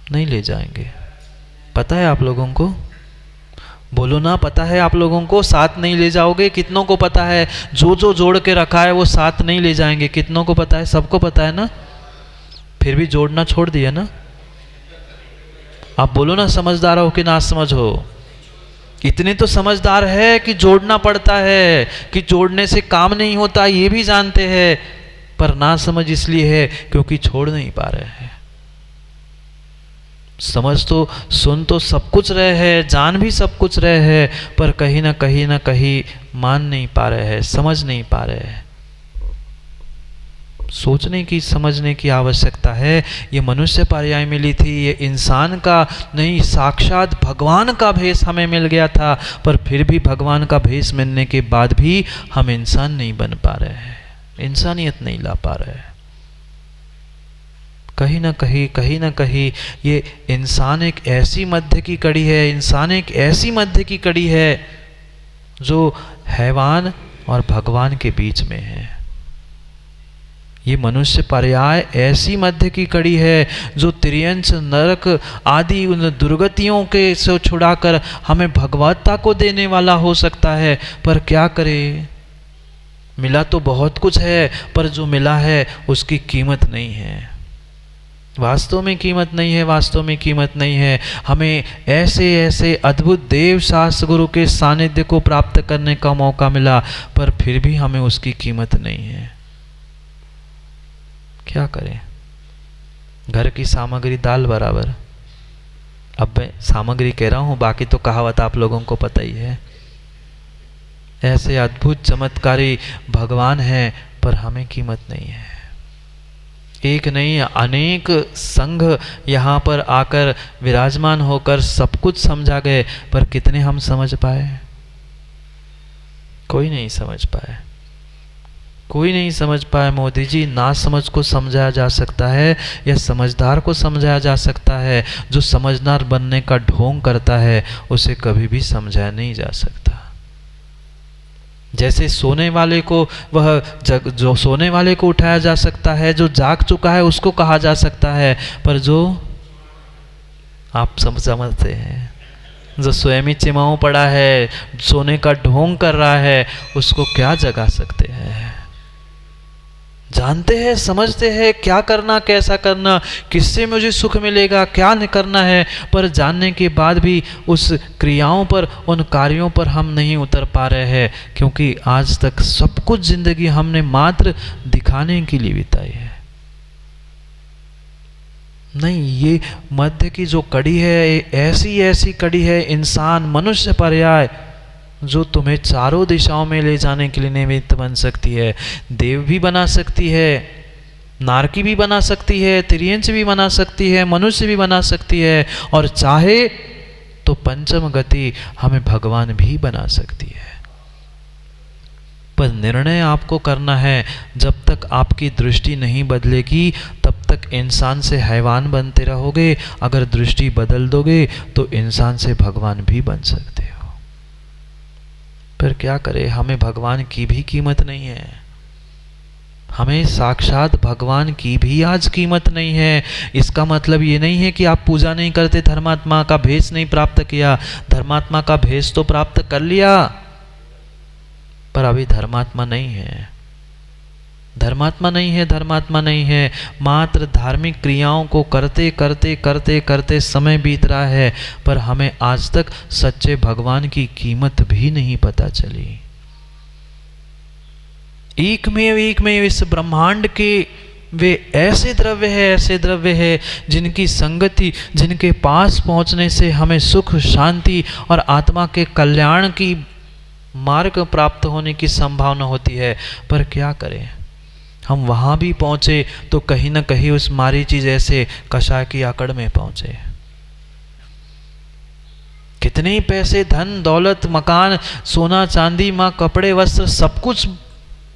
नहीं ले जाएंगे। पता है आप लोगों को? बोलो ना, पता है आप लोगों को? साथ नहीं ले जाओगे। कितनों को पता है? जो जो जोड़ के रखा है वो साथ नहीं ले जाएंगे। कितनों को पता है? सबको पता है ना? फिर भी जोड़ना छोड़ दिया ना? आप बोलो ना, समझदार हो कि ना समझ हो? इतने तो समझदार है कि जोड़ना पड़ता है, कि जोड़ने से काम नहीं होता, ये भी जानते हैं, पर ना समझ इसलिए है क्योंकि छोड़ नहीं पा रहे हैं। समझ तो, सुन तो सब कुछ रहे हैं, जान भी सब कुछ रहे हैं, पर कहीं ना कहीं मान नहीं पा रहे हैं, समझ नहीं पा रहे हैं। सोचने की, समझने की आवश्यकता है। ये मनुष्य पर्याय मिली थी, ये इंसान का नहीं, साक्षात भगवान का भेष हमें मिल गया था, पर फिर भी भगवान का भेष मिलने के बाद भी हम इंसान नहीं बन पा रहे हैं, इंसानियत नहीं ला पा रहे हैं। कहीं ना कहीं ये इंसान एक ऐसी मध्य की कड़ी है, इंसान एक ऐसी मध्य की कड़ी है जो हैवान और भगवान के बीच में है। ये मनुष्य पर्याय ऐसी मध्य की कड़ी है जो त्रियंच, नरक आदि उन दुर्गतियों के से छुड़ाकर हमें भगवत्ता को देने वाला हो सकता है। पर क्या करे, मिला तो बहुत कुछ है, पर जो मिला है उसकी कीमत नहीं है। वास्तव में कीमत नहीं है, वास्तव में कीमत नहीं है। हमें ऐसे ऐसे अद्भुत देव शास्त्र गुरु के सानिध्य को प्राप्त करने का मौका मिला, पर फिर भी हमें उसकी कीमत नहीं है। क्या करें? घर की सामग्री दाल बराबर। अब मैं सामग्री कह रहा हूं, बाकी तो कहावत आप लोगों को पता ही है। ऐसे अद्भुत चमत्कारी भगवान हैं, पर हमें कीमत नहीं है। एक नहीं, अनेक संघ यहाँ पर आकर विराजमान होकर सब कुछ समझा गए, पर कितने हम समझ पाए? कोई नहीं समझ पाए, कोई नहीं समझ पाए। मोदी जी, ना समझ को समझाया जा सकता है या समझदार को समझाया जा सकता है। जो समझदार बनने का ढोंग करता है उसे कभी भी समझाया नहीं जा सकता। जैसे सोने वाले को जो सोने वाले को उठाया जा सकता है, जो जाग चुका है उसको कहा जा सकता है, पर जो आप समझते हैं, जो स्वयं ही चिमाऊ पड़ा है, सोने का ढोंग कर रहा है, उसको क्या जगा सकते हैं? जानते हैं, समझते हैं क्या करना, कैसा करना, किससे मुझे सुख मिलेगा, क्या नहीं करना है, पर जानने के बाद भी उस क्रियाओं पर, उन कार्यों पर हम नहीं उतर पा रहे हैं, क्योंकि आज तक सब कुछ जिंदगी हमने मात्र दिखाने के लिए बिताई है। नहीं, ये मध्य की जो कड़ी है, ऐसी ऐसी कड़ी है, इंसान मनुष्य पर्याय, जो तुम्हें चारों दिशाओं में ले जाने के लिए निमित्त बन सकती है। देव भी बना सकती है, नारकी भी बना सकती है, तिर्यंच भी बना सकती है, मनुष्य भी बना सकती है, और चाहे तो पंचम गति हमें भगवान भी बना सकती है। पर निर्णय आपको करना है। जब तक आपकी दृष्टि नहीं बदलेगी तब तक इंसान से हैवान बनते रहोगे। अगर दृष्टि बदल दोगे तो इंसान से भगवान भी बन सकते हो। पर क्या करें, हमें भगवान की भी कीमत नहीं है, हमें साक्षात भगवान की भी आज कीमत नहीं है। इसका मतलब ये नहीं है कि आप पूजा नहीं करते, धर्मात्मा का भेष नहीं प्राप्त किया। धर्मात्मा का भेष तो प्राप्त कर लिया, पर अभी धर्मात्मा नहीं है, धर्मात्मा नहीं है, धर्मात्मा नहीं है। मात्र धार्मिक क्रियाओं को करते करते करते करते समय बीत रहा है, पर हमें आज तक सच्चे भगवान की कीमत भी नहीं पता चली। एकमेव इस ब्रह्मांड के वे ऐसे द्रव्य है, ऐसे द्रव्य है जिनकी संगति, जिनके पास पहुंचने से हमें सुख, शांति और आत्मा के कल्याण की मार्ग प्राप्त होने की संभावना होती है। पर क्या करें, हम वहां भी पहुंचे तो कहीं ना कहीं उस मारीची जैसे कषाय की आकड़ में पहुंचे। कितने ही पैसे, धन दौलत, मकान, सोना चांदी, मां, कपड़े, वस्त्र, सब कुछ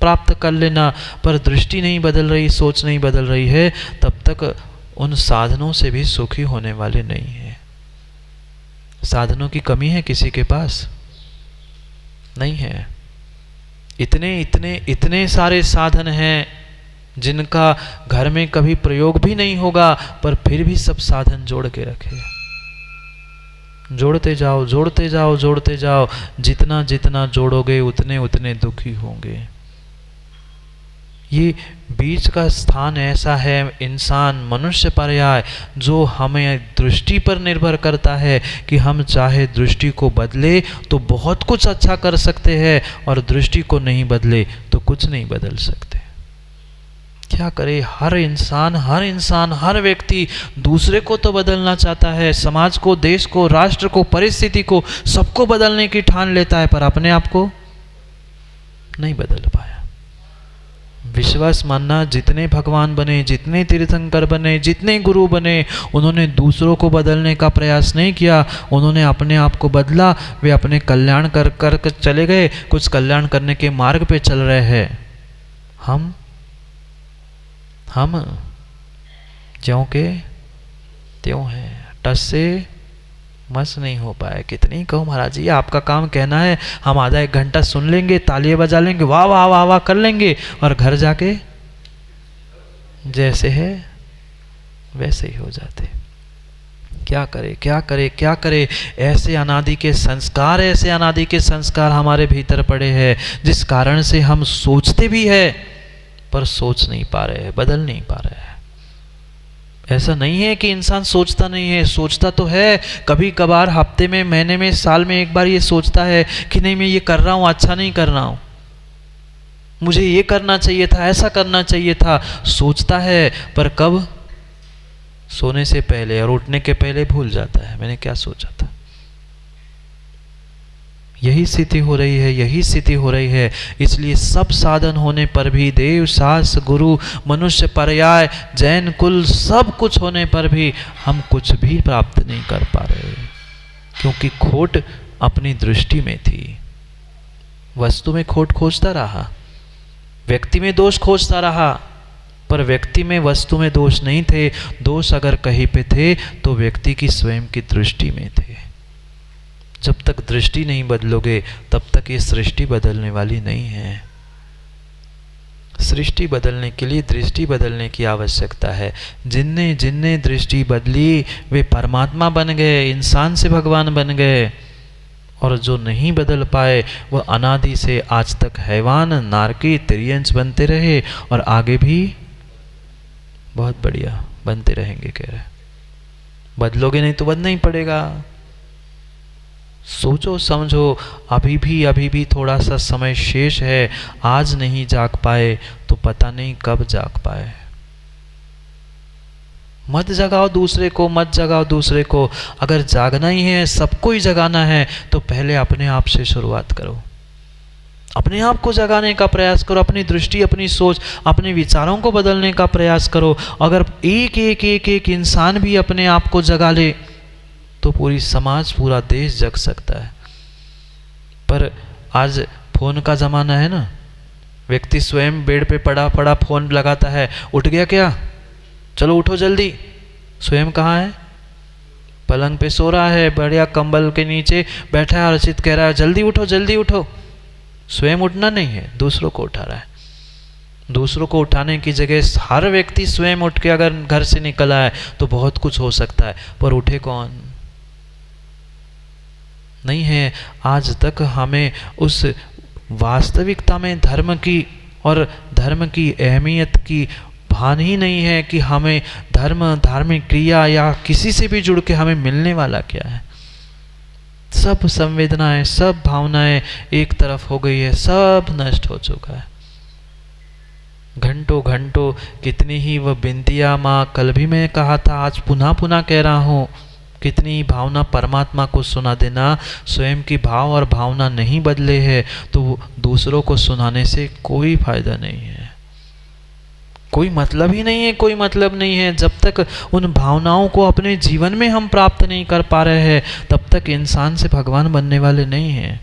प्राप्त कर लेना, पर दृष्टि नहीं बदल रही, सोच नहीं बदल रही है, तब तक उन साधनों से भी सुखी होने वाले नहीं है। साधनों की कमी है किसी के पास? नहीं है। इतने इतने इतने सारे साधन हैं, जिनका घर में कभी प्रयोग भी नहीं होगा, पर फिर भी सब साधन जोड़ के रखे। जोड़ते जाओ, जोड़ते जाओ, जोड़ते जाओ, जितना जितना जोड़ोगे उतने उतने दुखी होंगे। ये बीच का स्थान ऐसा है, इंसान मनुष्य पर्याय, जो हमें दृष्टि पर निर्भर करता है कि हम चाहे दृष्टि को बदले तो बहुत कुछ अच्छा कर सकते हैं, और दृष्टि को नहीं बदले तो कुछ नहीं बदल सकते। क्या करे, हर इंसान हर व्यक्ति दूसरे को तो बदलना चाहता है, समाज को, देश को, राष्ट्र को, परिस्थिति को, सबको बदलने की ठान लेता है, पर अपने आप को नहीं बदल पाया। विश्वास मानना, जितने भगवान बने, जितने तीर्थंकर बने, जितने गुरु बने, उन्होंने दूसरों को बदलने का प्रयास नहीं किया, उन्होंने अपने आप को बदला। वे अपने कल्याण कर चले गए, कुछ कल्याण करने के मार्ग पे चल रहे हैं। हम ज्यों के त्यों हैं, टस से मस नहीं हो पाए। कितनी कहो महाराज जी, आपका काम कहना है, हम आधा एक घंटा सुन लेंगे, तालियां बजा लेंगे, वाह वाह वाह वाह कर लेंगे, और घर जाके जैसे है वैसे ही हो जाते। क्या करे, क्या करे, क्या करे। ऐसे अनादि के संस्कार हमारे भीतर पड़े हैं, जिस कारण से हम सोचते भी है पर सोच नहीं पा रहे हैं, बदल नहीं पा रहे हैं। ऐसा नहीं है कि इंसान सोचता नहीं है, सोचता तो है। कभी कभार हफ्ते में, महीने में, साल में एक बार ये सोचता है कि नहीं मैं ये कर रहा हूँ, अच्छा नहीं कर रहा हूँ, मुझे ये करना चाहिए था, ऐसा करना चाहिए था। सोचता है, पर कब? सोने से पहले और उठने के पहले भूल जाता है मैंने क्या सोचा था। यही स्थिति हो रही है। इसलिए सब साधन होने पर भी, देव, शास्त्र, गुरु, मनुष्य पर्याय, जैन कुल, सब कुछ होने पर भी हम कुछ भी प्राप्त नहीं कर पा रहे, क्योंकि खोट अपनी दृष्टि में थी। वस्तु में खोट खोजता रहा, व्यक्ति में दोष खोजता रहा, पर व्यक्ति में, वस्तु में दोष नहीं थे। दोष अगर कहीं पे थे तो व्यक्ति की स्वयं की दृष्टि में थे। जब तक दृष्टि नहीं बदलोगे तब तक ये सृष्टि बदलने वाली नहीं है। सृष्टि बदलने के लिए दृष्टि बदलने की आवश्यकता है। जिनने जिनने दृष्टि बदली वे परमात्मा बन गए, इंसान से भगवान बन गए, और जो नहीं बदल पाए वह अनादि से आज तक हैवान, नारकी, तिर्यंच बनते रहे, और आगे भी बहुत बढ़िया बनते रहेंगे। कह रहे बदलोगे नहीं तो बदलना ही पड़ेगा। सोचो समझो, अभी भी थोड़ा सा समय शेष है। आज नहीं जाग पाए तो पता नहीं कब जाग पाए। मत जगाओ दूसरे को, अगर जागना ही है, सबको ही जगाना है, तो पहले अपने आप से शुरुआत करो। अपने आप को जगाने का प्रयास करो, अपनी दृष्टि, अपनी सोच, अपने विचारों को बदलने का प्रयास करो। अगर एक इंसान भी अपने आप को जगा ले तो पूरी समाज, पूरा देश जग सकता है। पर आज फोन का ज़माना है ना, व्यक्ति स्वयं बेड पे पड़ा पड़ा फोन लगाता है, उठ गया क्या, चलो उठो जल्दी। स्वयं कहाँ है? पलंग पे सो रहा है, बढ़िया कंबल के नीचे बैठा है, अर्चित कह रहा है जल्दी उठो जल्दी उठो। स्वयं उठना नहीं है, दूसरों को उठा रहा है। दूसरों को उठाने की जगह हर व्यक्ति स्वयं उठ के अगर घर से निकला है तो बहुत कुछ हो सकता है, पर उठे कौन? नहीं है। आज तक हमें उस वास्तविकता में धर्म की और धर्म की अहमियत की भान ही नहीं है कि हमें धर्म, धार्मिक क्रिया या किसी से भी जुड़ के हमें मिलने वाला क्या है। सब संवेदनाएं, सब भावनाएं एक तरफ हो गई है, सब नष्ट हो चुका है। घंटों घंटों कितनी ही वह बिंदिया माँ, कल भी मैं कहा था, आज पुनः पुनः कह रहा हूँ, कितनी भावना परमात्मा को सुना देना। स्वयं की भाव और भावना नहीं बदले है तो दूसरों को सुनाने से कोई फायदा नहीं है, कोई मतलब ही नहीं है, कोई मतलब नहीं है। जब तक उन भावनाओं को अपने जीवन में हम प्राप्त नहीं कर पा रहे हैं तब तक इंसान से भगवान बनने वाले नहीं हैं।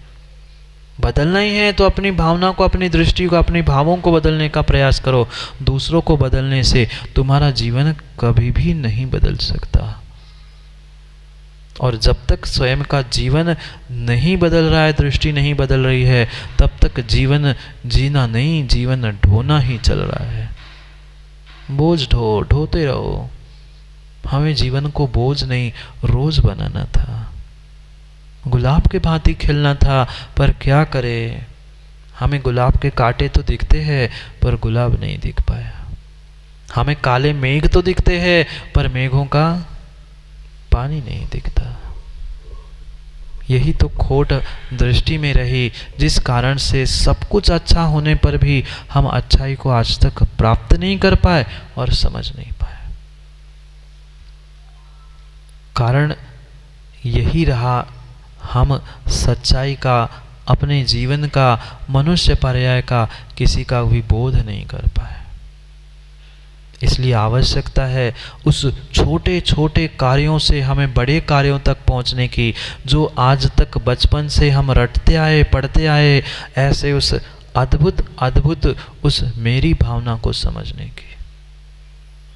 बदलना ही है तो अपनी भावना को, अपनी दृष्टि को, अपने भावों को बदलने का प्रयास करो। दूसरों को बदलने से तुम्हारा जीवन कभी भी नहीं बदल सकता। और जब तक स्वयं का जीवन नहीं बदल रहा है, दृष्टि नहीं बदल रही है, तब तक जीवन जीना नहीं, जीवन ढोना ही चल रहा है। बोझ ढोते रहो। हमें जीवन को बोझ नहीं रोज बनाना था, गुलाब के भांति खिलना था, पर क्या करें, हमें गुलाब के कांटे तो दिखते हैं पर गुलाब नहीं दिख पाया। हमें काले मेघ तो दिखते हैं पर मेघों का पानी नहीं दिखता। यही तो खोट दृष्टि में रही, जिस कारण से सब कुछ अच्छा होने पर भी हम अच्छाई को आज तक प्राप्त नहीं कर पाए और समझ नहीं पाए। कारण यही रहा, हम सच्चाई का, अपने जीवन का, मनुष्य पर्याय का किसी का भी बोध नहीं कर पाए। इसलिए आवश्यकता है उस छोटे छोटे कार्यों से हमें बड़े कार्यों तक पहुंचने की, जो आज तक बचपन से हम रटते आए, पढ़ते आए, ऐसे उस अद्भुत अद्भुत उस मेरी भावना को समझने की।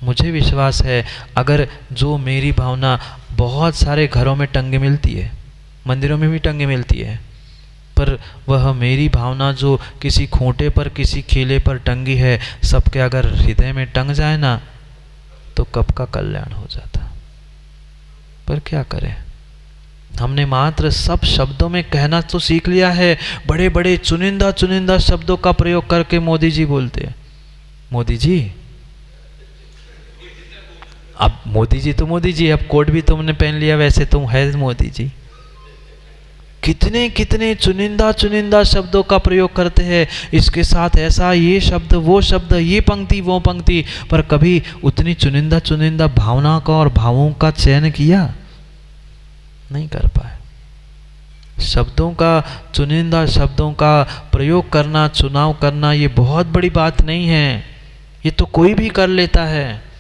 मुझे विश्वास है अगर जो मेरी भावना बहुत सारे घरों में टंगे मिलती है, मंदिरों में भी टंगे मिलती है, पर वह मेरी भावना जो किसी खूंटे पर, किसी खीले पर टंगी है, सबके अगर हृदय में टंग जाए ना, तो कब का कल्याण हो जाता। पर क्या करें, हमने मात्र सब शब्दों में कहना तो सीख लिया है, बड़े बड़े चुनिंदा चुनिंदा शब्दों का प्रयोग करके मोदी जी बोलते हैं। मोदी जी, अब मोदी जी तो मोदी जी, अब कोट भी तुमने पहन लिया, वैसे तुम है मोदी जी। कितने कितने चुनिंदा चुनिंदा शब्दों का प्रयोग करते हैं, इसके साथ ऐसा, ये शब्द, वो शब्द, ये पंक्ति, वो पंक्ति, पर कभी उतनी चुनिंदा चुनिंदा भावना का और भावों का चयन किया नहीं कर पाए। शब्दों का, चुनिंदा शब्दों का प्रयोग करना, चुनाव करना, ये बहुत बड़ी बात नहीं है, ये तो कोई भी कर लेता है।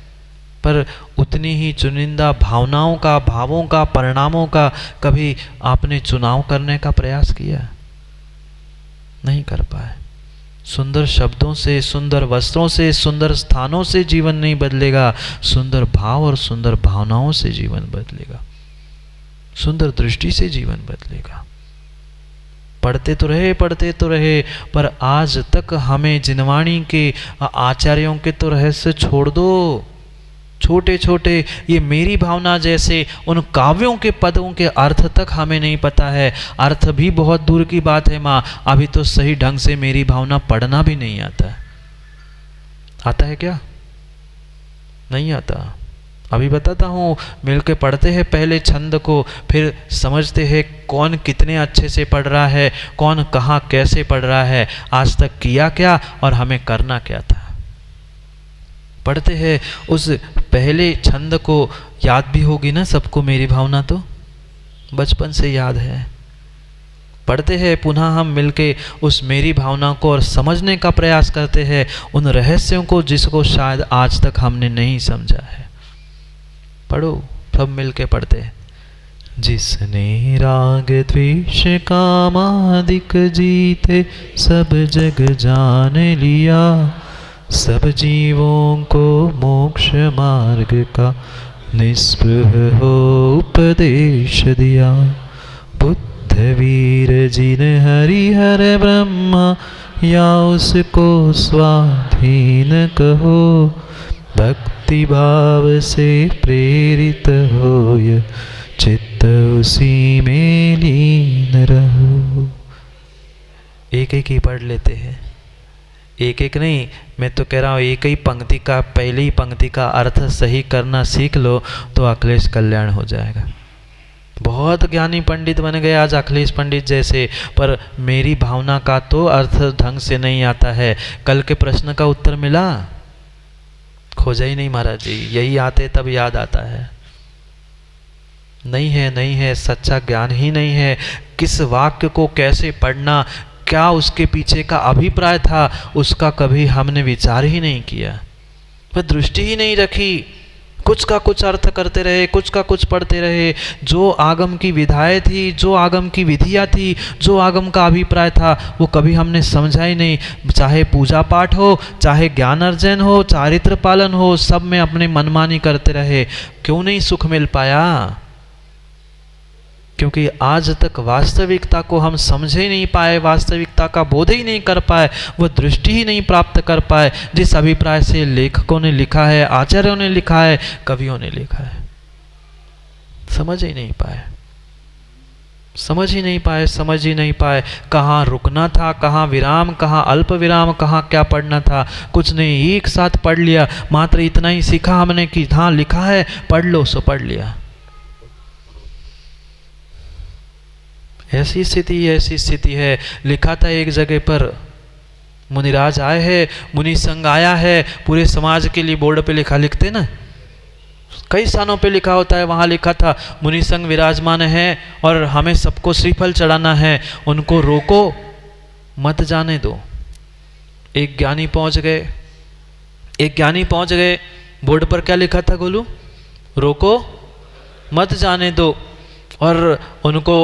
पर उतनी ही चुनिंदा भावनाओं का, भावों का, परिणामों का कभी आपने चुनाव करने का प्रयास किया? नहीं कर पाए। सुंदर शब्दों से, सुंदर वस्त्रों से, सुंदर स्थानों से जीवन नहीं बदलेगा, सुंदर भाव और सुंदर भावनाओं से जीवन बदलेगा, सुंदर दृष्टि से जीवन बदलेगा। पढ़ते तो रहे, पर आज तक हमें जिनवाणी के आचार्यों के तो रहस्य छोड़ दो। छोटे छोटे ये मेरी भावना जैसे उन काव्यों के पदों के अर्थ तक हमें नहीं पता है। अर्थ भी बहुत दूर की बात है माँ, अभी तो सही ढंग से मेरी भावना पढ़ना भी नहीं आता है। आता है क्या? नहीं आता। अभी बताता हूँ, मिलके पढ़ते हैं पहले छंद को, फिर समझते हैं कौन कितने अच्छे से पढ़ रहा है, कौन कहाँ कैसे पढ़ रहा है, आज तक किया क्या और हमें करना क्या था। पढ़ते हैं उस पहले छंद को, याद भी होगी ना सबको मेरी भावना, तो बचपन से याद है। पढ़ते हैं पुनः हम मिलके उस मेरी भावना को और समझने का प्रयास करते हैं उन रहस्यों को जिसको शायद आज तक हमने नहीं समझा है। पढ़ो, सब मिलके पढ़ते हैं। जिसने राग द्वेष कामादिक जीते सब जग जान लिया, सब जीवों को मोक्ष मार्ग का निस्पृह हो उपदेश दिया। बुद्ध वीर जिन हरिहर ब्रह्मा या उसको स्वाधीन कहो, भक्ति भाव से प्रेरित होय चित्त उसी में लीन रहो। एक एक ही पढ़ लेते हैं, एक एक नहीं, मैं तो कह रहा हूँ एक ही पंक्ति का, पहली पंक्ति का अर्थ सही करना सीख लो तो अखिलेश कल्याण हो जाएगा। बहुत ज्ञानी पंडित बन गए आज अखिलेश पंडित जैसे, पर मेरी भावना का तो अर्थ ढंग से नहीं आता है। कल के प्रश्न का उत्तर मिला? खोजा ही नहीं महाराज जी, यही आते तब याद आता है। नहीं है, नहीं है, सच्चा ज्ञान ही नहीं है। किस वाक्य को कैसे पढ़ना, क्या उसके पीछे का अभिप्राय था, उसका कभी हमने विचार ही नहीं किया, पर दृष्टि ही नहीं रखी। कुछ का कुछ अर्थ करते रहे, कुछ का कुछ पढ़ते रहे। जो आगम की विधाएं थी, जो आगम की विधियाँ थी, जो आगम का अभिप्राय था, वो कभी हमने समझा ही नहीं। चाहे पूजा पाठ हो, चाहे ज्ञान अर्जन हो, चारित्र पालन हो, सब में अपने मनमानी करते रहे। क्यों नहीं सुख मिल पाया? क्योंकि आज तक वास्तविकता को हम समझ ही नहीं पाए, वास्तविकता का बोध ही नहीं कर पाए, वह दृष्टि ही नहीं प्राप्त कर पाए जिस अभिप्राय से लेखकों ने लिखा है, आचार्यों ने लिखा है, कवियों ने लिखा है। समझ ही नहीं पाए, समझ ही नहीं पाए, समझ ही नहीं पाए। कहाँ रुकना था, कहाँ विराम, कहाँ अल्प विराम, कहाँ क्या पढ़ना था, कुछ नहीं, एक साथ पढ़ लिया। मात्र इतना ही सीखा हमने कि हाँ लिखा है, पढ़ लो, सो पढ़ लिया। ऐसी स्थिति है। लिखा था एक जगह पर, मुनिराज आए हैं, मुनि संघ आया है, पूरे समाज के लिए बोर्ड पे लिखते ना, कई स्थानों पे लिखा होता है, वहाँ लिखा था मुनि संघ विराजमान है और हमें सबको श्रीफल चढ़ाना है, उनको रोको मत जाने दो। एक ज्ञानी पहुँच गए, बोर्ड पर क्या लिखा था गोलू? रोको मत जाने दो। और उनको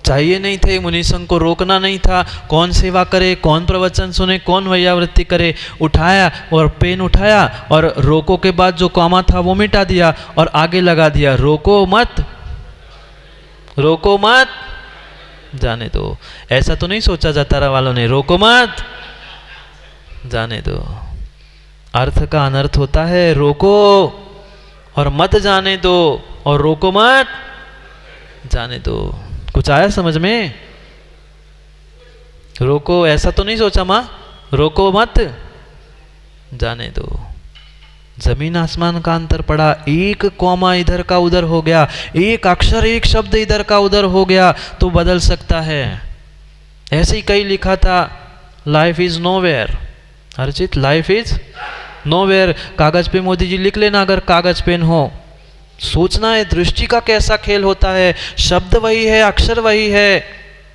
चाहिए नहीं थे, मुनि संघ को रोकना नहीं था। कौन सेवा करे, कौन प्रवचन सुने, कौन वैयावृत्ति करे। उठाया और पेन उठाया और रोको के बाद जो कॉमा था वो मिटा दिया और आगे लगा दिया, रोको मत जाने दो। ऐसा तो नहीं सोचा जाता वालों ने, रोको मत जाने दो। अर्थ का अनर्थ होता है, रोको और मत जाने दो और रोको मत जाने दो। कुछ आया समझ में? रोको ऐसा तो नहीं सोचा माँ, रोको मत जाने दो। जमीन आसमान का अंतर पड़ा, एक कॉमा इधर का उधर हो गया, एक अक्षर एक शब्द इधर का उधर हो गया तो बदल सकता है। ऐसे ही कई लिखा था, life is nowhere. Harjeet, life is nowhere. कागज पे मोदी जी लिख लेना अगर कागज पेन हो। सोचना है दृष्टि का कैसा खेल होता है। शब्द वही है, अक्षर वही है,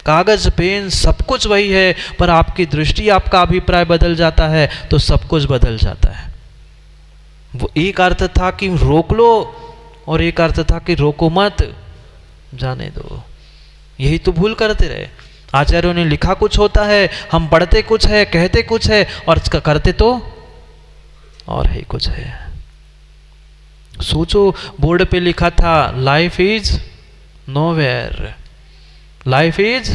कागज पेन सब कुछ वही है, पर आपकी दृष्टि, आपका अभिप्राय बदल जाता है तो सब कुछ बदल जाता है। वो एक अर्थ था कि रोक लो और एक अर्थ था कि रोको मत जाने दो। यही तो भूल करते रहे। आचार्यों ने लिखा कुछ होता है, हम पढ़ते कुछ है, कहते कुछ है और करते तो और ही कुछ है। सोचो, बोर्ड पे लिखा था life is nowhere, life is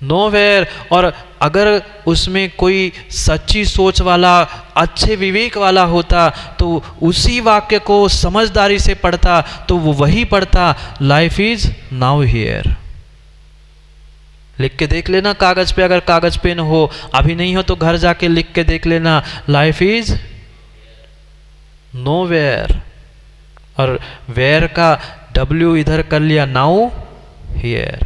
nowhere. और अगर उसमें कोई सच्ची सोच वाला, अच्छे विवेक वाला होता तो उसी वाक्य को समझदारी से पढ़ता तो वो वही पढ़ता, लाइफ इज नाउ हियर। लिख के देख लेना कागज पे, अगर कागज पेन हो, अभी नहीं हो तो घर जाके लिख के देख लेना, लाइफ इज नोवेयर। और वेयर का W इधर कर लिया, नाउ हियर।